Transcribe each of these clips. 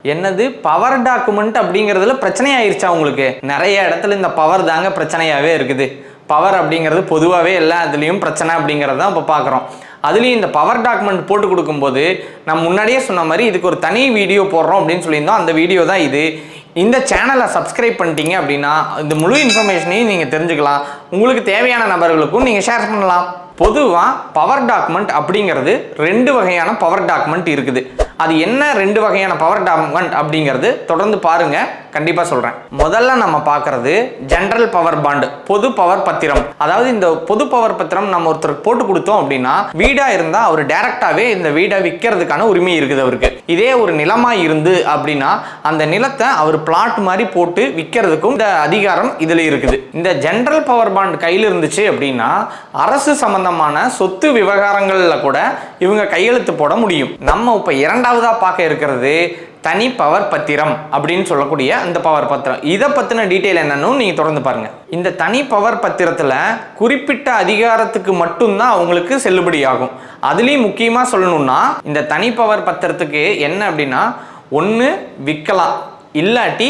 என்னது power document அப்படிங்கிறதுல பிரச்சனை ஆயிருச்சா உங்களுக்கு? நிறைய இடத்துல இந்த பவர் தாங்க பிரச்சனையாகவே இருக்குது. பவர் அப்படிங்கிறது பொதுவாகவே எல்லா இதுலேயும் பிரச்சனை அப்படிங்கிறது தான் இப்போ பார்க்குறோம். அதுலேயும் இந்த பவர் டாக்குமெண்ட் போட்டு கொடுக்கும்போது நம்ம முன்னாடியே சொன்ன மாதிரி இதுக்கு ஒரு தனி வீடியோ போடுறோம் அப்படின்னு சொல்லியிருந்தோம். அந்த வீடியோ தான் இது. இந்த சேனலை சப்ஸ்கிரைப் பண்ணிட்டீங்க அப்படின்னா இந்த முழு இன்ஃபர்மேஷனையும் நீங்கள் தெரிஞ்சுக்கலாம். உங்களுக்கு தேவையான நபர்களுக்கும் நீங்கள் ஷேர் பண்ணலாம். பொதுவாக பவர் டாக்குமெண்ட் அப்படிங்கிறது ரெண்டு வகையான பவர் டாக்குமெண்ட் இருக்குது. அது என்ன ரெண்டு வகையான பவர் டாக்குமெண்ட் அப்படிங்கிறது தொடர்ந்து பாருங்க, கண்டிப்பாக சொல்கிறேன். முதல்ல நம்ம பார்க்குறது ஜென்ரல் பவர் பாண்டு, பொது பவர் பத்திரம். அதாவது இந்த பொது பவர் பத்திரம் நம்ம ஒருத்தருக்கு போட்டு கொடுத்தோம் அப்படின்னா வீடாக இருந்தால் அவர் டைரக்டாகவே இந்த வீடை விற்கிறதுக்கான உரிமை இருக்குது அவருக்கு. இதே ஒரு நிலமாக இருந்து அப்படின்னா அந்த நிலத்தை அவர் பிளாட் மாதிரி போட்டு விற்கிறதுக்கும் இந்த அதிகாரம் இதில் இருக்குது. இந்த ஜென்ரல் பவர் பாண்ட் கையில் இருந்துச்சு அப்படின்னா அரசு சம்பந்தமான சொத்து விவகாரங்களில் கூட இவங்க கையெழுத்து போட முடியும். நம்ம இப்போ இரண்டாவதா பார்க்க இருக்கிறது தனி பவர் பத்திரம் அப்படின்னு சொல்லக்கூடிய அந்த பவர் பத்திரம். இதை பற்றின டீட்டெயில் என்னன்னு நீங்கள் தொடர்ந்து பாருங்க. இந்த தனி பவர் பத்திரத்தில் குறிப்பிட்ட அதிகாரத்துக்கு மட்டும்தான் அவங்களுக்கு செல்லுபடி ஆகும். அதுலேயும் முக்கியமாக சொல்லணும்னா இந்த தனி பவர் பத்திரத்துக்கு என்ன அப்படின்னா, ஒன்று விற்கலாம், இல்லாட்டி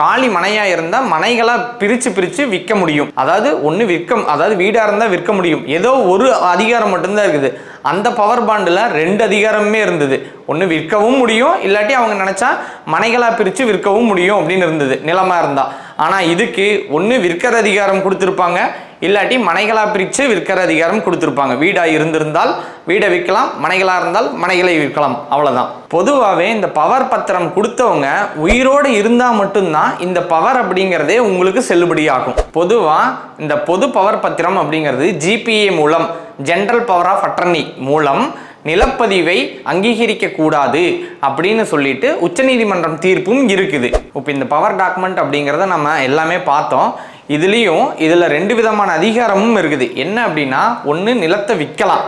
காலி மனையாக இருந்தால் மனைகளாக பிரித்து விற்க முடியும். அதாவது ஒன்று அதாவது வீடாக இருந்தால் விற்க முடியும். ஏதோ ஒரு அதிகாரம் மட்டும்தான் இருக்குது. அந்த பவர் பாண்டில் ரெண்டு அதிகாரமே இருந்தது. ஒன்று விற்கவும் முடியும், இல்லாட்டி அவங்க நினச்சா மனைகளாக பிரித்து விற்கவும் முடியும் அப்படின்னு இருந்தது நிலமாக இருந்தால். ஆனால் இதுக்கு ஒன்று விற்கிற அதிகாரம் கொடுத்துருப்பாங்க, இல்லாட்டி மனைகளாக பிரித்து விற்கிற அதிகாரம் கொடுத்துருப்பாங்க. வீடாக இருந்திருந்தால் வீடை விற்கலாம், மனைகளாக இருந்தால் மனைகளை விற்கலாம், அவ்வளோதான். பொதுவாகவே இந்த பவர் பத்திரம் கொடுத்தவங்க உயிரோடு இருந்தால் மட்டும்தான் இந்த பவர் அப்படிங்கிறதே உங்களுக்கு செல்லுபடியாகும். பொதுவாக இந்த பொது பவர் பத்திரம் அப்படிங்கிறது ஜிபிஏ மூலம், ஜென்ரல் பவர் ஆஃப் அட்டர்னி மூலம் நிலப்பதிவை அங்கீகரிக்க கூடாது அப்படின்னு சொல்லிட்டு உச்சநீதிமன்றம் தீர்ப்பும் இருக்குது. இப்போ இந்த பவர் டாக்குமெண்ட் அப்படிங்கிறத நம்ம எல்லாமே பார்த்தோம். இதில் ரெண்டு விதமான அதிகாரமும் இருக்குது. என்ன அப்படின்னா, ஒன்று நிலத்தை விற்கலாம்,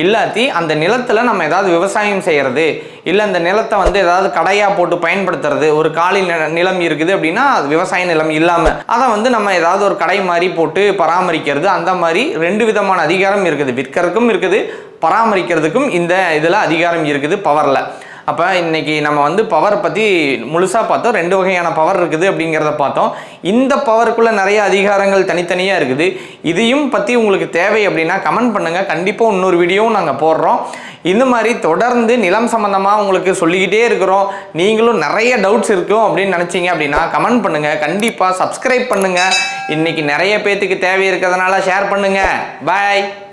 இல்லாட்டி அந்த நிலத்தில் நம்ம ஏதாவது விவசாயம் செய்கிறது, இல்லை அந்த நிலத்தை ஏதாவது கடையாக போட்டு பயன்படுத்துறது. ஒரு காலி நிலம் இருக்குது அப்படின்னா அது விவசாய நிலம் இல்லாமல் அதை நம்ம ஏதாவது ஒரு கடை மாதிரி போட்டு பராமரிக்கிறது. அந்த மாதிரி ரெண்டு விதமான அதிகாரம் இருக்குது. விற்கிறதுக்கும் இருக்குது, பராமரிக்கிறதுக்கும் இந்த இதில் அதிகாரம் இருக்குது பவரில். அப்போ இன்றைக்கி நம்ம பவர் பற்றி முழுசாக பார்த்தோம். ரெண்டு வகையான பவர் இருக்குது அப்படிங்கிறத பார்த்தோம். இந்த பவருக்குள்ளே நிறைய அதிகாரங்கள் தனித்தனியாக இருக்குது. இதையும் பற்றி உங்களுக்கு தேவை அப்படின்னா கமெண்ட் பண்ணுங்கள். கண்டிப்பாக இன்னொரு வீடியோவும் நாங்கள் போடுறோம். இந்த மாதிரி தொடர்ந்து நிலம் சம்மந்தமாக உங்களுக்கு சொல்லிக்கிட்டே இருக்கிறோம். நீங்களும் நிறைய டவுட்ஸ் இருக்கும் அப்படின்னு நினச்சிங்க அப்படின்னா கமெண்ட் பண்ணுங்கள். கண்டிப்பாக சப்ஸ்கிரைப் பண்ணுங்கள். இன்றைக்கி நிறைய பேர்த்துக்கு தேவை இருக்கிறதுனால ஷேர் பண்ணுங்கள். பாய்.